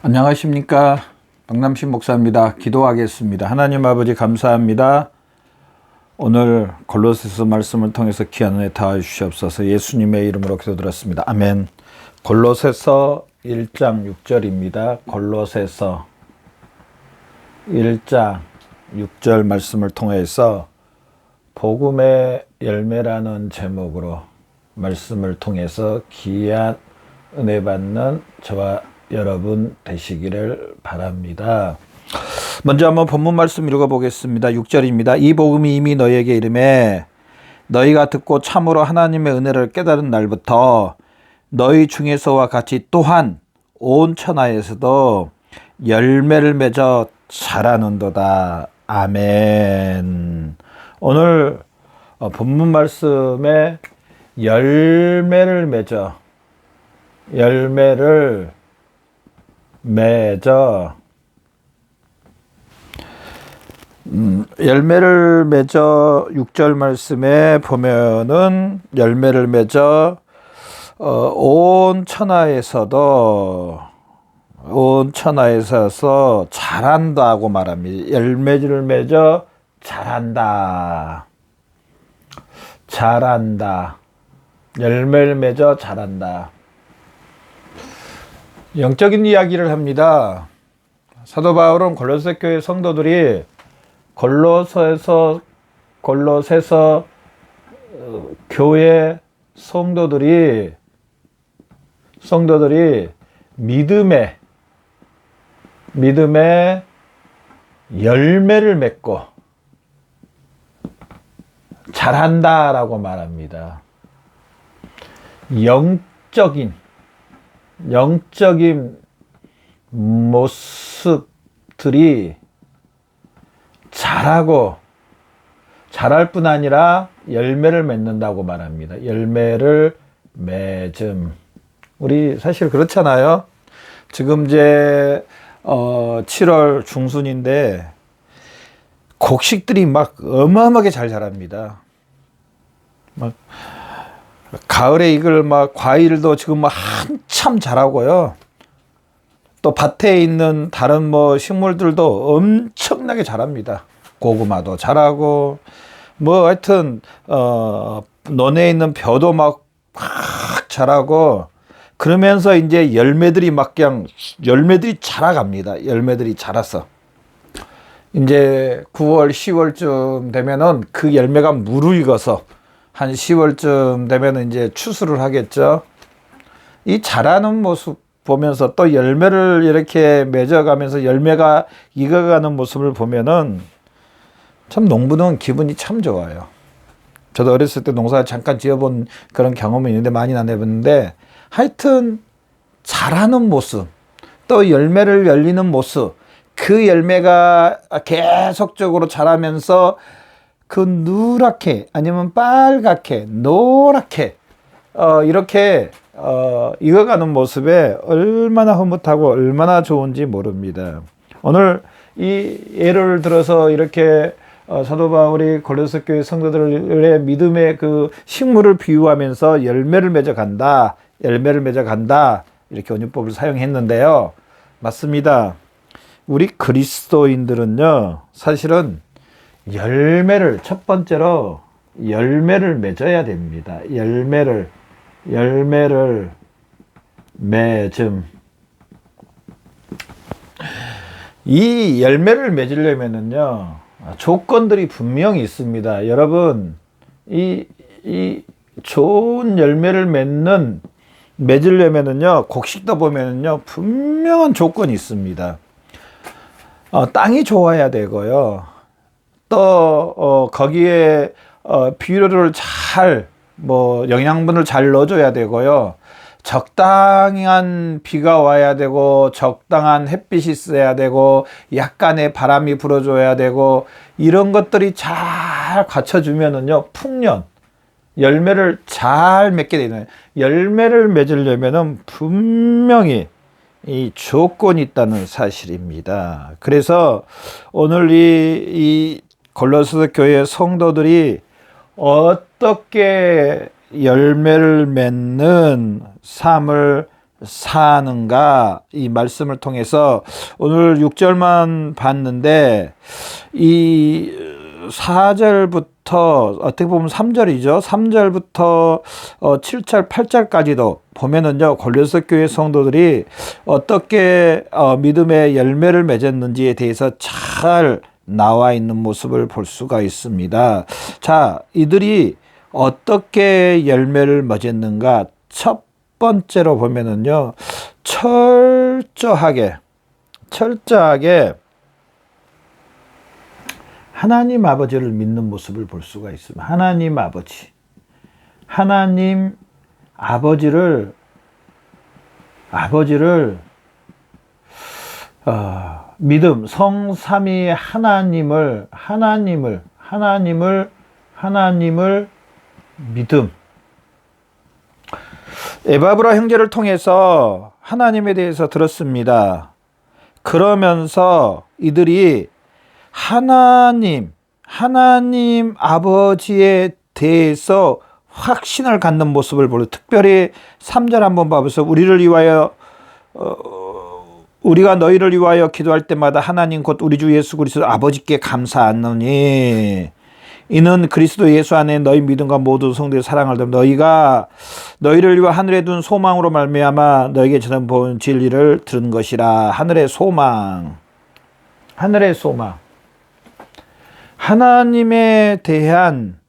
안녕하십니까. 박남신 목사입니다. 기도하겠습니다. 하나님 아버지 감사합니다. 오늘 골로새서 말씀을 통해서 귀한 은혜 다 주시옵소서. 예수님의 이름으로 기도드렸습니다. 아멘. 골로새서 1장 6절입니다. 골로새서 1장 6절 말씀을 통해서 복음의 열매라는 제목으로 말씀을 통해서 귀한 은혜 받는 저와 여러분 되시기를 바랍니다. 먼저 한번 본문 말씀 읽어보겠습니다. 6절입니다. 이 복음이 이미 너희에게 이르매 너희가 듣고 참으로 하나님의 은혜를 깨달은 날부터 너희 중에서와 같이 또한 온 천하에서도 열매를 맺어 자라는도다. 아멘. 오늘 본문 말씀에 열매를 맺어 열매를 맺어 6절 말씀에 보면은 열매를 맺어 온 천하에서도 자란다고 말합니다. 열매를 맺어 자란다. 열매를 맺어 자란다. 영적인 이야기를 합니다. 사도 바울은 골로새 교회 성도들이 골로새서 교회 성도들이 믿음의 열매를 맺고 자란다라고 말합니다. 영적인 모습들이 자랄 뿐 아니라 열매를 맺는다고 말합니다. 열매를 맺음. 우리 사실 그렇잖아요. 지금 이제 7월 중순인데 곡식들이 막 어마어마하게 잘 자랍니다. 막 가을에 익을 막 과일도 지금 막 한참 자라고요. 또 밭에 있는 다른 식물들도 엄청나게 자랍니다. 고구마도 자라고 하여튼 논에 있는 벼도 막 자라고 그러면서 이제 열매들이 자라갑니다. 열매들이 자라서 이제 9월, 10월쯤 되면은 그 열매가 무르익어서 한 10월쯤 되면 이제 추수를 하겠죠. 이 자라는 모습 보면서 또 열매를 이렇게 맺어가면서 열매가 익어가는 모습을 보면은 참 농부는 기분이 참 좋아요. 저도 어렸을 때 농사 잠깐 지어본 그런 경험이 있는데 많이는 안 해봤는데 하여튼 자라는 모습 또 열매를 열리는 모습 그 열매가 계속적으로 자라면서 그 누렇게 아니면 빨갛게 노랗게 이렇게 익어가는 모습에 얼마나 흐뭇하고 얼마나 좋은지 모릅니다. 오늘 이 예를 들어서 이렇게 사도 바울이 골로새 교회 성도들의 믿음의 그 식물을 비유하면서 열매를 맺어간다 이렇게 언유법을 사용했는데요. 맞습니다. 우리 그리스도인들은요 사실은 첫 번째로 열매를 맺어야 됩니다. 열매를 맺음. 이 열매를 맺으려면은요 조건들이 분명히 있습니다. 여러분 이 좋은 열매를 맺으려면은요 곡식도 보면은요 분명한 조건이 있습니다. 땅이 좋아야 되고요. 또 거기에 비료를 잘 영양분을 잘 넣어줘야 되고요. 적당한 비가 와야 되고 적당한 햇빛이 있어야 되고 약간의 바람이 불어줘야 되고 이런 것들이 잘 갖춰주면은요 풍년 열매를 잘 맺게 되는 열매를 맺으려면은 분명히 이 조건이 있다는 사실입니다. 그래서 오늘 이 골로새 교회 성도들이 어떻게 열매를 맺는 삶을 사는가, 이 말씀을 통해서 오늘 6절만 봤는데 이 4절부터 어떻게 보면 3절이죠. 3절부터 7절, 8절까지도 보면은요, 골로새 교회 성도들이 어떻게 믿음의 열매를 맺었는지에 대해서 잘 나와 있는 모습을 볼 수가 있습니다. 자, 이들이 어떻게 열매를 맺었는가? 첫 번째로 보면은요, 철저하게 하나님 아버지를 믿는 모습을 볼 수가 있습니다. 하나님 아버지를 믿음, 성삼위 하나님을 믿음. 에바브라 형제를 통해서 하나님에 대해서 들었습니다. 그러면서 이들이 하나님 아버지에 대해서 확신을 갖는 모습을 보여. 특별히 3절 한번 봐보세요. 우리가 너희를 위하여 기도할 때마다 하나님 곧 우리 주 예수 그리스도 아버지께 감사하노니 이는 그리스도 예수 안에 너희 믿음과 모든 성도의 사랑을 닮아 너희가 너희를 위하여 하늘에 둔 소망으로 말미암아 너희에게 전한 본 진리를 들은 것이라. 하늘의 소망. 하나님에 대한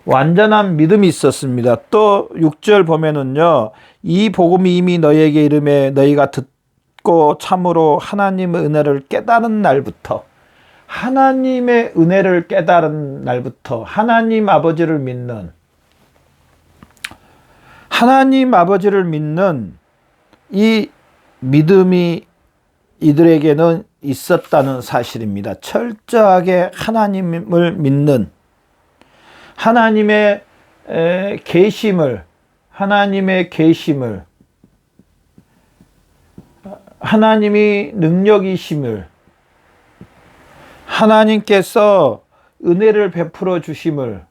완전한 믿음이 있었습니다. 또 6절 보면은요, 이 복음이 이미 너희에게 이름에 너희가 듣고 참으로 하나님의 은혜를 깨달은 날부터 하나님 아버지를 믿는 이 믿음이 이들에게는 있었다는 사실입니다. 철저하게 하나님을 믿는, 하나님의 계심을, 하나님이 능력이심을, 하나님께서 은혜를 베풀어 주심을,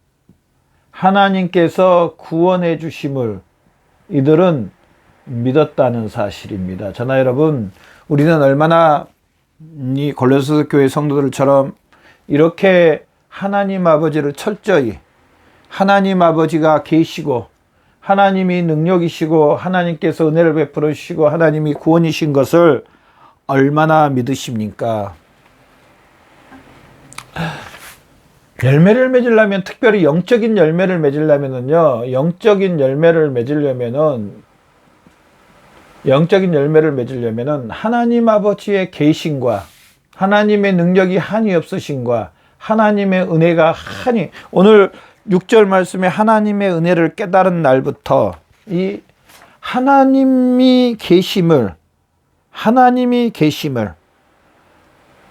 하나님께서 구원해 주심을 이들은 믿었다는 사실입니다. 저나 여러분, 우리는 얼마나 이 골로새 교회 성도들처럼 이렇게 하나님 아버지를 철저히, 하나님 아버지가 계시고 하나님이 능력이시고 하나님께서 은혜를 베풀어 주시고 하나님이 구원이신 것을 얼마나 믿으십니까? 열매를 맺으려면, 특별히 영적인 열매를 맺으려면은요, 영적인 열매를 맺으려면은 하나님 아버지의 계신과 하나님의 능력이 한이 없으신과 하나님의 은혜가 한이, 오늘 6절 말씀에 하나님의 은혜를 깨달은 날부터 이 하나님이 계심을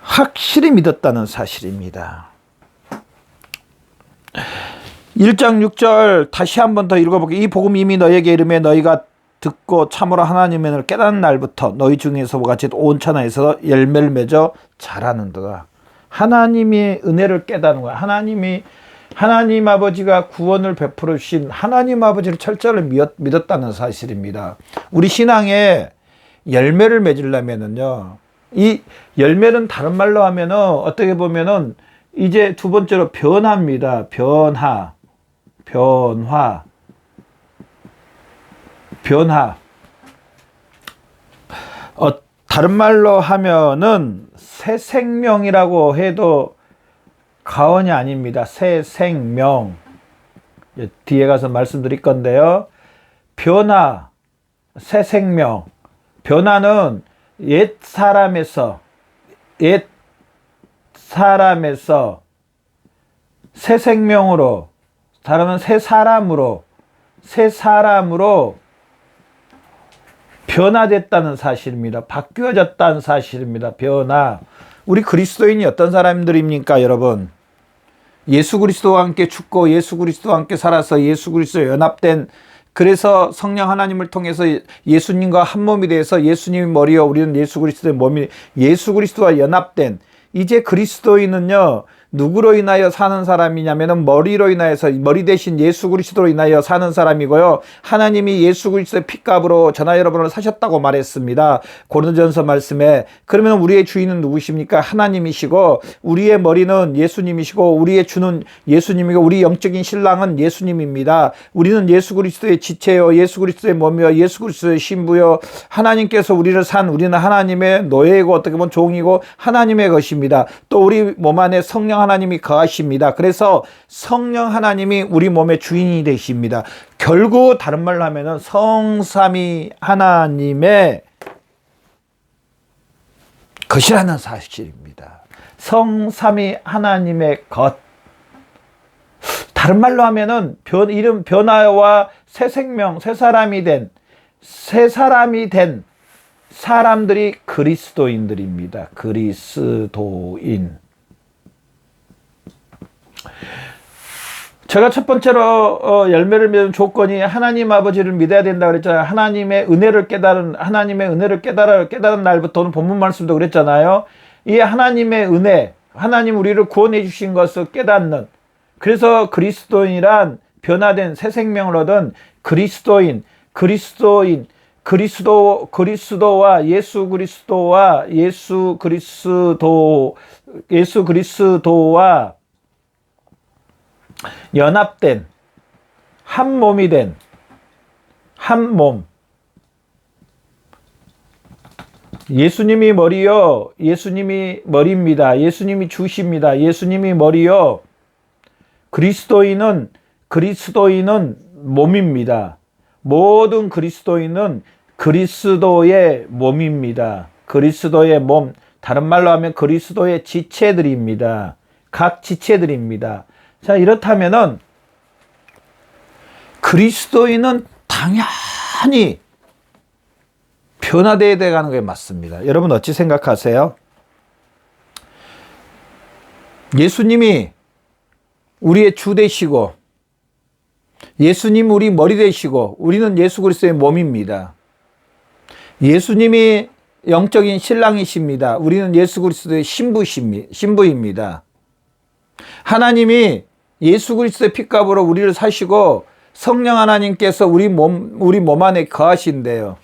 확실히 믿었다는 사실입니다. 1장 6절 다시 한 번 더 읽어볼게요. 이 복음이 이미 너희에게 이름에 너희가 듣고 참으로 하나님의 은혜를 깨닫는 날부터 너희 중에서와 같이 온 천하에서 열매를 맺어 자라는도다. 하나님의 은혜를 깨닫는 거야. 하나님 아버지가 구원을 베풀어 주신 하나님 아버지를 철저히 믿었다는 사실입니다. 우리 신앙에 열매를 맺으려면은요, 이 열매는 다른 말로 하면은 어떻게 보면은 이제 두 번째로 변화입니다. 변화. 다른 말로 하면은 새 생명이라고 해도 과언이 아닙니다. 새 생명. 뒤에 가서 말씀드릴 건데요. 변화, 새 생명. 변화는 옛 사람에서 새 생명으로, 다르면 새 사람으로 변화됐다는 사실입니다. 바뀌어졌다는 사실입니다. 변화. 우리 그리스도인이 어떤 사람들입니까, 여러분? 예수 그리스도와 함께 죽고 예수 그리스도와 함께 살아서 예수 그리스도에 연합된, 그래서 성령 하나님을 통해서 예수님과 한 몸이 돼서 예수님이 머리요 우리는 예수 그리스도의 몸이, 예수 그리스도와 연합된, 이제 그리스도인은요, 누구로 인하여 사는 사람이냐면은 머리로 인하여서, 머리 대신 예수 그리스도로 인하여 사는 사람이고요. 하나님이 예수 그리스도의 핏값으로 저나 여러분을 사셨다고 말했습니다. 고린도전서 말씀에. 그러면 우리의 주인은 누구십니까? 하나님이시고, 우리의 머리는 예수님이시고, 우리의 주는 예수님이고, 우리 영적인 신랑은 예수님입니다. 우리는 예수 그리스도의 지체요, 예수 그리스도의 몸이요, 예수 그리스도의 신부요. 하나님께서 우리를 산, 우리는 하나님의 노예이고 어떻게 보면 종이고 하나님의 것입니다. 또 우리 몸 안에 성령 하나님이 거하십니다. 그래서 성령 하나님이 우리 몸의 주인이 되십니다. 결국 다른 말로 하면은 성삼위 하나님의 것이라는 사실입니다. 성삼위 하나님의 것. 다른 말로 하면은 이름 변화와 새 생명, 새 사람이 된 사람들이 그리스도인들입니다. 그리스도인. 제가 첫 번째로 열매를 맺는 조건이 하나님 아버지를 믿어야 된다 그랬잖아요. 하나님의 은혜를 깨달은 날부터는 본문 말씀도 그랬잖아요. 이 하나님의 은혜, 하나님 우리를 구원해 주신 것을 깨닫는, 그래서 그리스도인이란 변화된 새 생명을 얻은 그리스도와 예수 그리스도와 연합된 한 몸이 된 한 몸. 예수님이 머리요, 예수님이 머리입니다. 예수님이 주십니다. 예수님이 머리요. 그리스도인은 몸입니다. 모든 그리스도인은 그리스도의 몸입니다. 그리스도의 몸, 다른 말로 하면 그리스도의 지체들입니다. 각 지체들입니다. 자, 이렇다면은 그리스도인은 당연히 변화되어야 되는 게 맞습니다. 여러분 어찌 생각하세요? 예수님이 우리의 주 되시고, 예수님 우리 머리 되시고, 우리는 예수 그리스도의 몸입니다. 예수님이 영적인 신랑이십니다. 우리는 예수 그리스도의 신부입니다. 하나님이 예수 그리스도의 핏값으로 우리를 사시고, 성령 하나님께서 우리 몸 안에 거하신대요.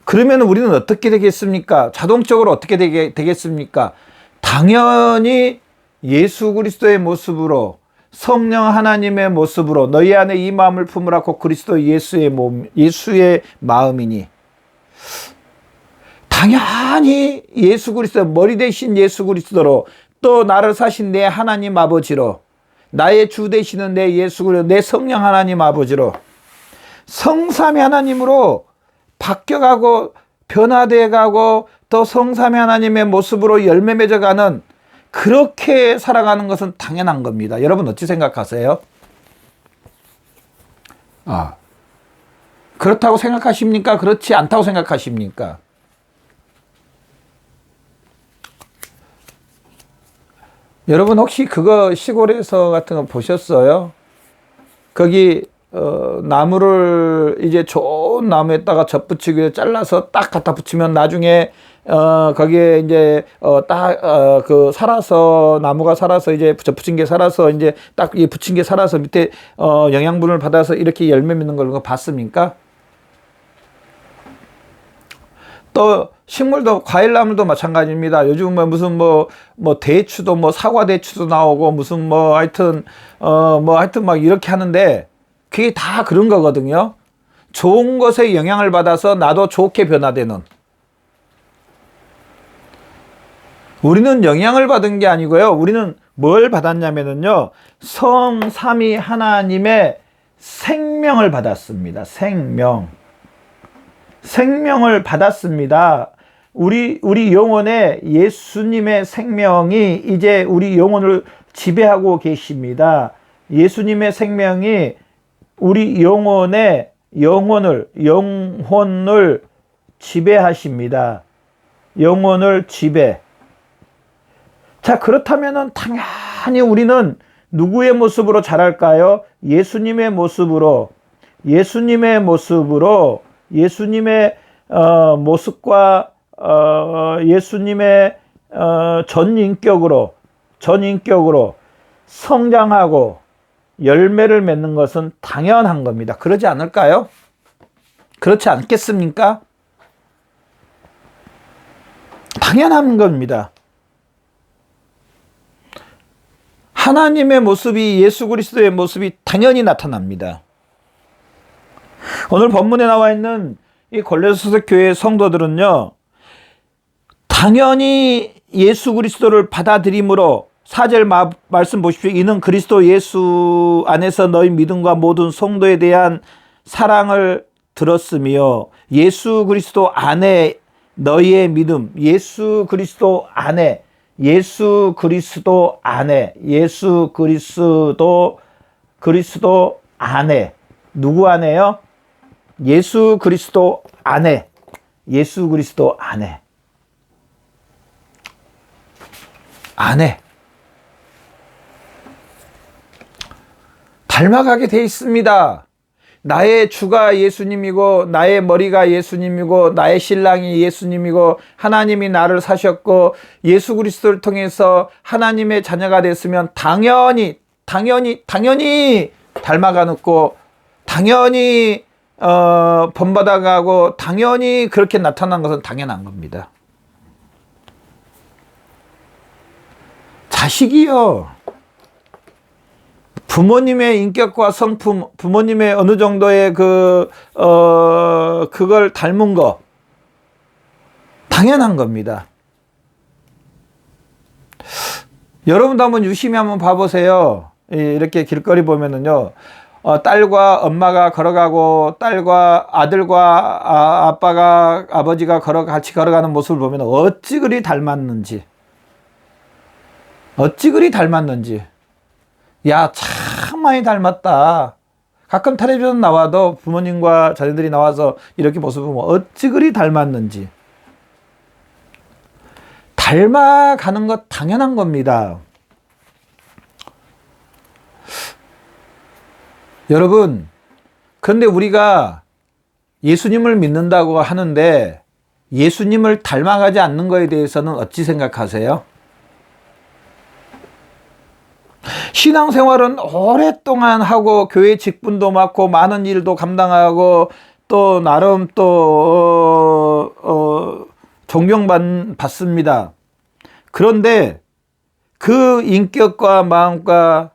그러면 우리는 어떻게 되겠습니까? 자동적으로 어떻게 되겠습니까? 당연히 예수 그리스도의 모습으로, 성령 하나님의 모습으로 너희 안에 이 마음을 품으라 곧 그리스도 예수의 마음이니, 당연히 예수 그리스도, 머리 대신 예수 그리스도로, 또 나를 사신 내 하나님 아버지로, 나의 주 되시는 내 예수 그리스도, 내 성령 하나님 아버지로, 성삼위 하나님으로 바뀌어가고 변화되어가고 또 성삼위 하나님의 모습으로 열매 맺어가는, 그렇게 살아가는 것은 당연한 겁니다. 여러분 어찌 생각하세요? 그렇다고 생각하십니까? 그렇지 않다고 생각하십니까? 여러분 혹시 그거 시골에서 같은 거 보셨어요? 거기 나무를 이제 좋은 나무에다가 젖붙이기 위해 잘라서 딱 갖다 붙이면 나중에 거기에 이제 살아서, 나무가 살아서 이제 젖붙인 게 살아서 이제 딱 이 붙인 게 살아서 밑에 영양분을 받아서 이렇게 열매 맺는 걸 봤습니까? 또 식물도, 과일나물도 마찬가지입니다. 요즘 무슨 대추도 사과 대추도 나오고 무슨 하여튼 막 이렇게 하는데, 그게 다 그런 거거든요. 좋은 것에 영향을 받아서 나도 좋게 변화되는. 우리는 영향을 받은 게 아니고요. 우리는 뭘 받았냐면요, 성삼위 하나님의 생명을 받았습니다. 생명을 받았습니다. 우리 영혼에 예수님의 생명이 이제 우리 영혼을 지배하고 계십니다. 예수님의 생명이 우리 영혼을 지배하십니다. 영혼을 지배. 자, 그렇다면은 당연히 우리는 누구의 모습으로 자랄까요? 예수님의 모습으로, 예수님의 모습과 예수님의 전 인격으로 전인격으로 성장하고 열매를 맺는 것은 당연한 겁니다. 그러지 않을까요? 그렇지 않겠습니까? 당연한 겁니다. 하나님의 모습이, 예수 그리스도의 모습이 당연히 나타납니다. 오늘 본문에 나와 있는 이 골로새 교회 성도들은요, 당연히 예수 그리스도를 받아들임으로 4절 말씀 보십시오. 이는 그리스도 예수 안에서 너희 믿음과 모든 성도에 대한 사랑을 들었으며 예수 그리스도 안에 너희의 믿음, 예수 그리스도 안에, 예수 그리스도 안에, 예수 그리스도 안에, 누구 안에요? 예수 그리스도 안에, 예수 그리스도 안에, 안에 닮아가게 돼 있습니다. 나의 주가 예수님이고 나의 머리가 예수님이고 나의 신랑이 예수님이고 하나님이 나를 사셨고 예수 그리스도를 통해서 하나님의 자녀가 됐으면 당연히 닮아가고 당연히 본받아가고 당연히 그렇게 나타난 것은 당연한 겁니다. 자식이요, 부모님의 인격과 성품, 부모님의 어느 정도의 그걸 닮은 거, 당연한 겁니다. 여러분도 한번 유심히 한번 봐보세요. 이렇게 길거리 보면은요, 딸과 엄마가 걸어가고, 딸과 아들과 아빠가, 아버지가 같이 걸어가는 모습을 보면 어찌 그리 닮았는지. 야, 참 많이 닮았다. 가끔 텔레비전 나와도 부모님과 자녀들이 나와서 이렇게 모습을 보면 어찌 그리 닮았는지. 닮아가는 것 당연한 겁니다. 여러분, 그런데 우리가 예수님을 믿는다고 하는데 예수님을 닮아가지 않는 것에 대해서는 어찌 생각하세요? 신앙생활은 오랫동안 하고 교회 직분도 맡고 많은 일도 감당하고 또 나름 또 존경받습니다. 그런데 그 인격과 마음과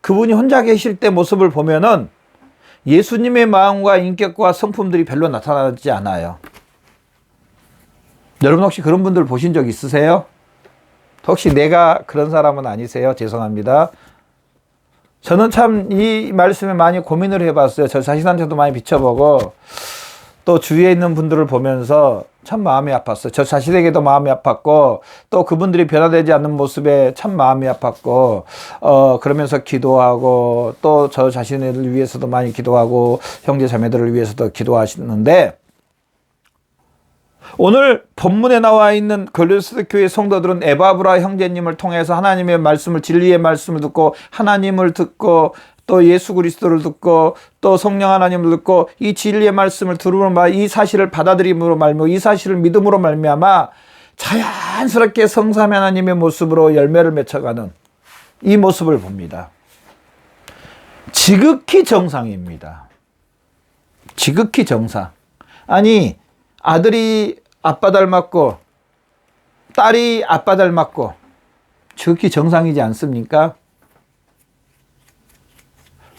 그분이 혼자 계실 때 모습을 보면은 예수님의 마음과 인격과 성품들이 별로 나타나지 않아요. 여러분 혹시 그런 분들 보신 적 있으세요? 혹시 내가 그런 사람은 아니세요? 죄송합니다. 저는 참 이 말씀에 많이 고민을 해봤어요. 저 자신한테도 많이 비춰보고 또 주위에 있는 분들을 보면서 참 마음이 아팠어요. 저 자신에게도 마음이 아팠고 또 그분들이 변화되지 않는 모습에 참 마음이 아팠고 그러면서 기도하고 또 저 자신을 위해서도 많이 기도하고 형제 자매들을 위해서도 기도하시는데 오늘 본문에 나와 있는 골로새 교회 성도들은 에바브라 형제님을 통해서 하나님의 말씀을, 진리의 말씀을 듣고 하나님을 듣고 또 예수 그리스도를 듣고 또 성령 하나님을 듣고 이 진리의 말씀을 들음으로 이 사실을 받아들임으로 말미암아 이 사실을 믿음으로 말미암아 자연스럽게 성삼위 하나님의 모습으로 열매를 맺어가는 이 모습을 봅니다. 지극히 정상입니다. 지극히 정상. 아니, 아들이 아빠 닮았고 딸이 아빠 닮았고 지극히 정상이지 않습니까?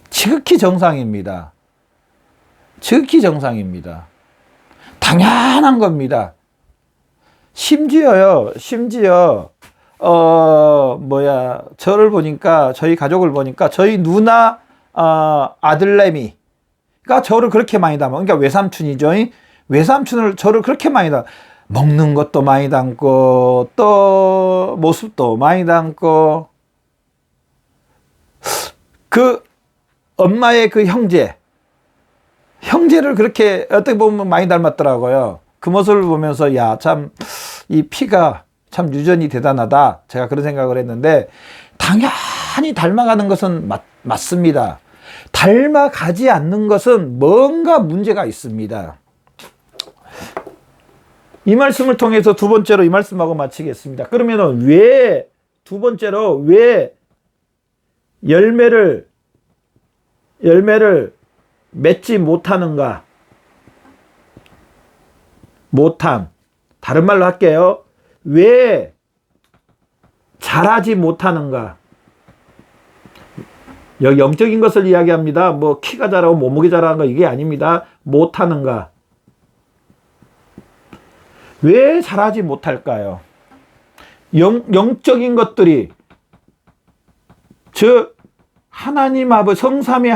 지극히 정상입니다. 지극히 정상입니다. 당연한 겁니다. 심지어 저를 보니까, 저희 가족을 보니까 저희 누나 아들내미가 저를 그렇게 많이 닮아. 그러니까 외삼촌이죠. 외삼촌을 저를 그렇게 많이 닮아. 먹는 것도 많이 닮고 또 모습도 많이 닮고 그 엄마의 그 형제를 그렇게 어떻게 보면 많이 닮았더라고요. 그 모습을 보면서 야, 참 이 피가 참 유전이 대단하다. 제가 그런 생각을 했는데 당연히 닮아가는 것은 맞습니다. 닮아가지 않는 것은 뭔가 문제가 있습니다. 이 말씀을 통해서 두 번째로 이 말씀하고 마치겠습니다. 그러면은 왜 두 번째로 왜 열매를 맺지 못하는가? 못함. 다른 말로 할게요. 왜 자라지 못하는가? 여기 영적인 것을 이야기합니다. 뭐 키가 자라고 몸무게 자라는 거 이게 아닙니다. 못하는가? 왜 자라지 못할까요? 영적인 것들이, 즉 하나님 아버지 성삼위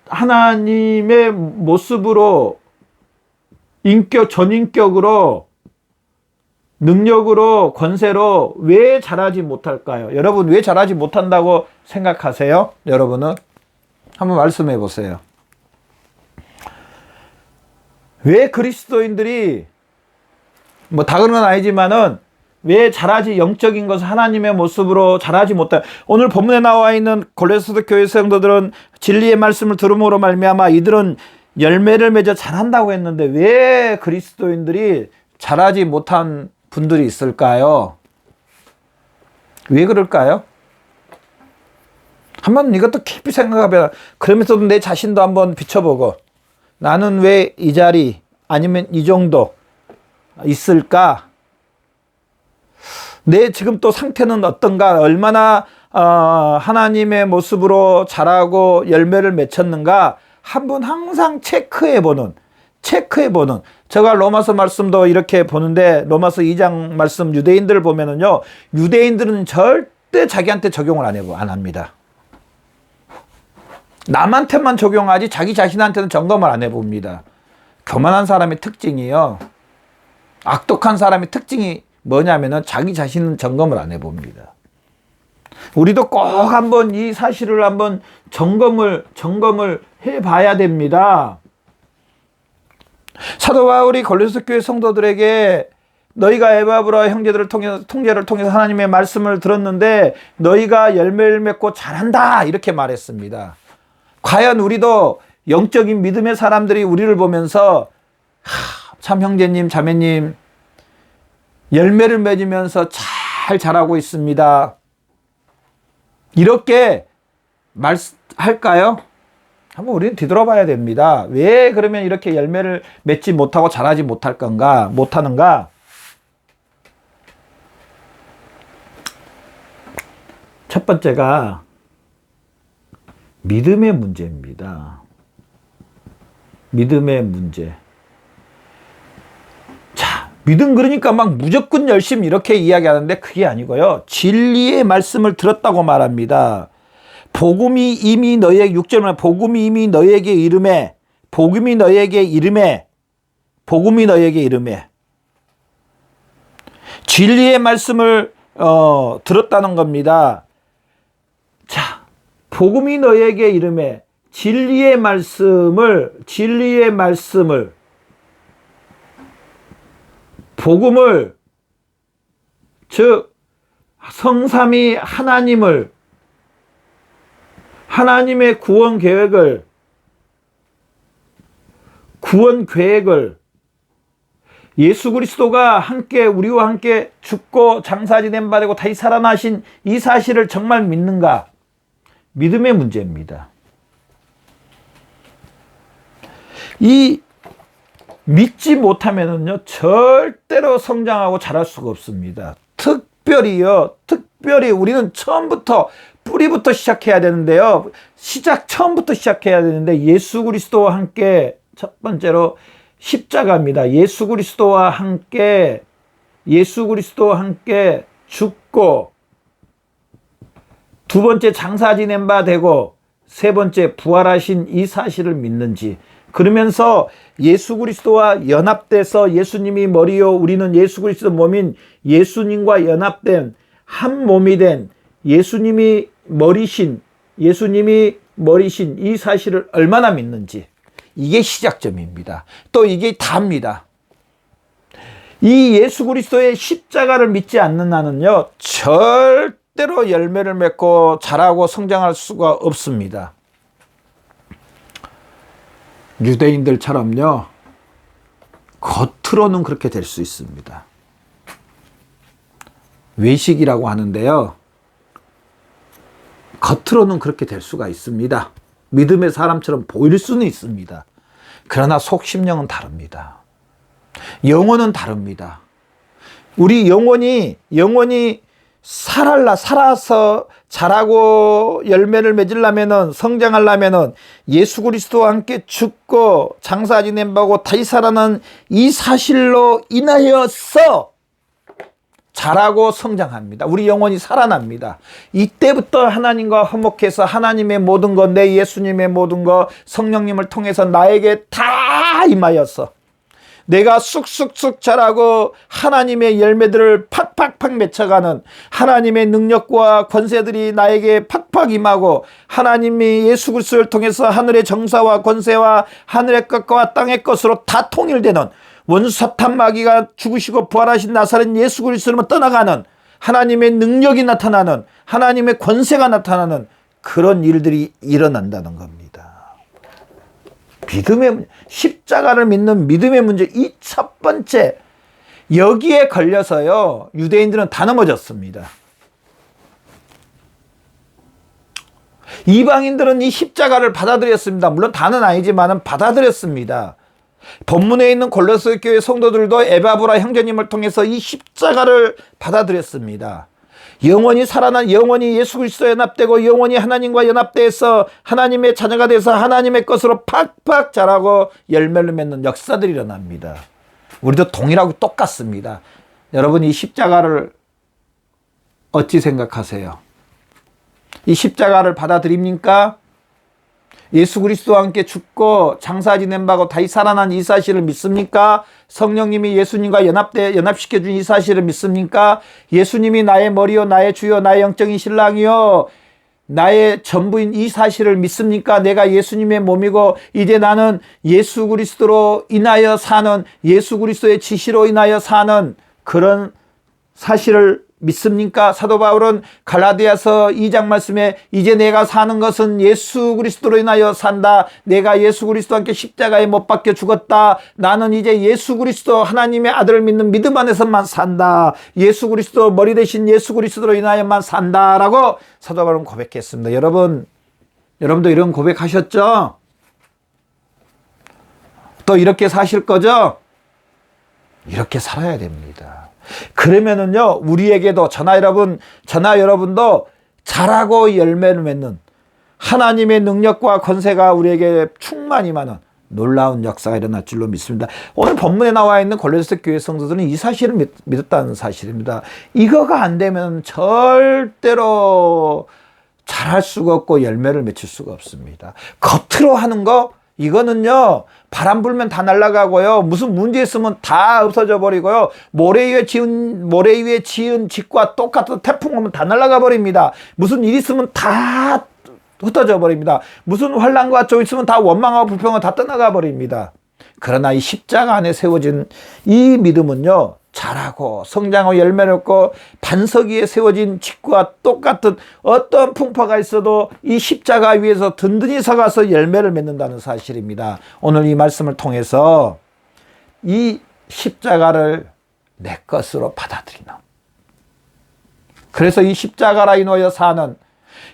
하나님의 모습으로 전인격으로 능력으로 권세로 왜 자라지 못할까요? 여러분 왜 자라지 못한다고 생각하세요? 여러분은 한번 말씀해 보세요. 왜 그리스도인들이 뭐 다 그런 건 아니지만은 왜 자라지 영적인 것을 하나님의 모습으로 자라지 못해? 오늘 본문에 나와 있는 골로새서 교회 성도들은 진리의 말씀을 들음으로 말미암아 이들은 열매를 맺어 자란다고 했는데 왜 그리스도인들이 자라지 못한 분들이 있을까요? 왜 그럴까요? 한번 이것도 깊이 생각해봐. 그러면서도 내 자신도 한번 비춰보고 나는 왜 이 자리 아니면 이 정도 있을까? 내 지금 또 상태는 어떤가? 얼마나 하나님의 모습으로 자라고 열매를 맺혔는가? 한번 항상 체크해보는 제가 로마서 말씀도 이렇게 보는데 로마서 2장 말씀 유대인들을 보면은요, 유대인들은 절대 자기한테 적용을 안 합니다. 남한테만 적용하지 자기 자신한테는 점검을 안 해봅니다. 교만한 사람의 특징이요, 악독한 사람의 특징이 뭐냐면은 자기 자신은 점검을 안 해봅니다. 우리도 꼭 한번 이 사실을 한번 점검을 해봐야 됩니다. 사도 바울이 골로새 교회 성도들에게 너희가 에바브라 형제들을 통제를 통해서 하나님의 말씀을 들었는데 너희가 열매를 맺고 자란다 이렇게 말했습니다. 과연 우리도 영적인 믿음의 사람들이 우리를 보면서 참 형제님 자매님 열매를 맺으면서 잘 자라고 있습니다 이렇게 말할까요? 한번 우리는 뒤돌아봐야 됩니다. 왜 그러면 이렇게 열매를 맺지 못하고 자라지 못하는가? 첫 번째가 믿음의 문제입니다. 믿음의 문제. 자, 믿음 그러니까 막 무조건 열심히 이렇게 이야기하는데 그게 아니고요. 진리의 말씀을 들었다고 말합니다. 복음이 이미 너희에게 6절에 복음이 이미 너희에게 이름에 진리의 말씀을 들었다는 겁니다. 자, 복음이 너희에게 이름에 진리의 말씀을 복음을 즉 성삼위 하나님의 구원 계획을 예수 그리스도가 우리와 함께 죽고 장사지된 바 되고 다시 살아나신 이 사실을 정말 믿는가? 믿음의 문제입니다. 이 믿지 못하면은요 절대로 성장하고 자랄 수가 없습니다. 특별히 우리는 처음부터 뿌리부터 시작해야 되는데요. 처음부터 시작해야 되는데 예수 그리스도와 함께 첫 번째로 십자가입니다. 예수 그리스도와 함께 죽고 두 번째 장사 지낸 바 되고 세 번째 부활하신 이 사실을 믿는지, 그러면서 예수 그리스도와 연합돼서 예수님이 머리요 우리는 예수 그리스도 몸인 예수님과 연합된 한 몸이 된 예수님이 머리신 이 사실을 얼마나 믿는지, 이게 시작점입니다. 또 이게 다입니다. 이 예수 그리스도의 십자가를 믿지 않는 나는요 절대로 열매를 맺고 자라고 성장할 수가 없습니다. 유대인들처럼요 겉으로는 그렇게 될 수 있습니다. 외식이라고 하는데요. 겉으로는 그렇게 될 수가 있습니다. 믿음의 사람처럼 보일 수는 있습니다. 그러나 속심령은 다릅니다. 영혼은 다릅니다. 우리 영혼이 살아서 자라고 열매를 맺으려면은, 성장하려면은 예수 그리스도와 함께 죽고 장사 지낸 바고 다시 살아난 이 사실로 인하여서 자라고 성장합니다. 우리 영혼이 살아납니다. 이때부터 하나님과 화목해서 하나님의 모든 것, 내 예수님의 모든 것, 성령님을 통해서 나에게 다 임하여서 내가 쑥쑥쑥 자라고 하나님의 열매들을 팍팍팍 맺혀가는, 하나님의 능력과 권세들이 나에게 팍팍 임하고, 하나님이 예수 그리스도를 통해서 하늘의 정사와 권세와 하늘의 것과 땅의 것으로 다 통일되는, 원수 사탄 마귀가 죽으시고 부활하신 나사렛 예수 그리스도로 떠나가는, 하나님의 능력이 나타나는, 하나님의 권세가 나타나는 그런 일들이 일어난다는 겁니다. 믿음의, 십자가를 믿는 믿음의 문제, 이 첫 번째, 여기에 걸려서요 유대인들은 다 넘어졌습니다. 이방인들은 이 십자가를 받아들였습니다. 물론 다는 아니지만 받아들였습니다. 본문에 있는 골로새 교회 성도들도 에바브라 형제님을 통해서 이 십자가를 받아들였습니다. 영원히 살아난, 영원히 예수 그리스도에 연합되고 영원히 하나님과 연합돼서 하나님의 자녀가 돼서 하나님의 것으로 팍팍 자라고 열매를 맺는 역사들이 일어납니다. 우리도 동일하고 똑같습니다. 여러분, 이 십자가를 어찌 생각하세요? 이 십자가를 받아들입니까? 예수 그리스도와 함께 죽고 장사 지낸 바고 다시 살아난 이 사실을 믿습니까? 성령님이 예수님과 연합시켜준 이 사실을 믿습니까? 예수님이 나의 머리요, 나의 주요, 나의 영적인 신랑이요, 나의 전부인 이 사실을 믿습니까? 내가 예수님의 몸이고 이제 나는 예수 그리스도로 인하여 사는, 예수 그리스도의 지시로 인하여 사는 그런 사실을 믿습니까? 사도 바울은 갈라디아서 2장 말씀에 이제 내가 사는 것은 예수 그리스도로 인하여 산다. 내가 예수 그리스도와 함께 십자가에 못 박혀 죽었다. 나는 이제 예수 그리스도 하나님의 아들을 믿는 믿음 안에서만 산다. 예수 그리스도, 머리 대신 예수 그리스도로 인하여만 산다라고 사도 바울은 고백했습니다. 여러분도 이런 고백하셨죠? 또 이렇게 사실 거죠? 이렇게 살아야 됩니다. 그러면은요, 우리에게도, 저나 여러분도 자라고 열매를 맺는 하나님의 능력과 권세가 우리에게 충만히 많은 놀라운 역사가 일어날 줄로 믿습니다. 오늘 본문에 나와 있는 골로새 교회 성도들은 이 사실을 믿었다는 사실입니다. 이거가 안 되면 절대로 잘할 수가 없고 열매를 맺힐 수가 없습니다. 겉으로 하는 거, 이거는요, 바람 불면 다 날아가고요, 무슨 문제 있으면 다 없어져 버리고요, 모래 위에 지은 집과 똑같은 태풍 오면 다 날아가 버립니다. 무슨 일 있으면 다 흩어져 버립니다. 무슨 환난과 조 있으면 다 원망하고 불평하고 다 떠나가 버립니다. 그러나 이 십자가 안에 세워진 이 믿음은요, 자라고 성장하고 열매를 얻고 반석 위에 세워진 집과 똑같은, 어떤 풍파가 있어도 이 십자가 위에서 든든히 서가서 열매를 맺는다는 사실입니다. 오늘 이 말씀을 통해서 이 십자가를 내 것으로 받아들이는, 그래서 이 십자가라 인하여 사는,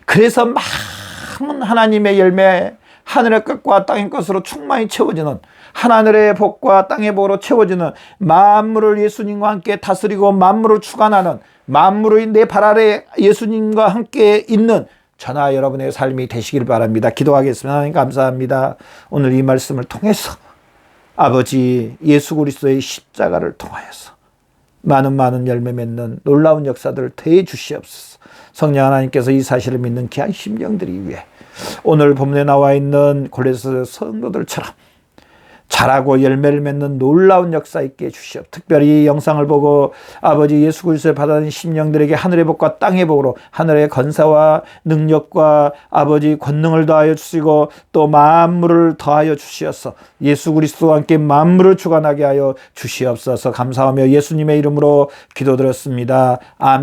그래서 많은 하나님의 열매, 하늘의 것과 땅의 것으로 충만히 채워지는, 하늘의 복과 땅의 복으로 채워지는, 만물을 예수님과 함께 다스리고 만물을 주관하는, 만물의 내 발 아래 예수님과 함께 있는 저나 여러분의 삶이 되시길 바랍니다. 기도하겠습니다. 하나님 감사합니다. 오늘 이 말씀을 통해서 아버지 예수 그리스도의 십자가를 통하여서 많은 열매 맺는 놀라운 역사들을 더해 주시옵소서. 성령 하나님께서 이 사실을 믿는 귀한 심령들이 위해 오늘 본문에 나와 있는 골로새 성도들처럼 자라고 열매를 맺는 놀라운 역사 있게 해주시오. 특별히 이 영상을 보고 아버지 예수 그리스도를 받아들인 심령들에게 하늘의 복과 땅의 복으로 하늘의 권세와 능력과 아버지 권능을 더하여 주시고 또 만물을 더하여 주시어서 예수 그리스도와 함께 만물을 주관하게 하여 주시옵소서. 감사하며 예수님의 이름으로 기도드렸습니다. 아멘.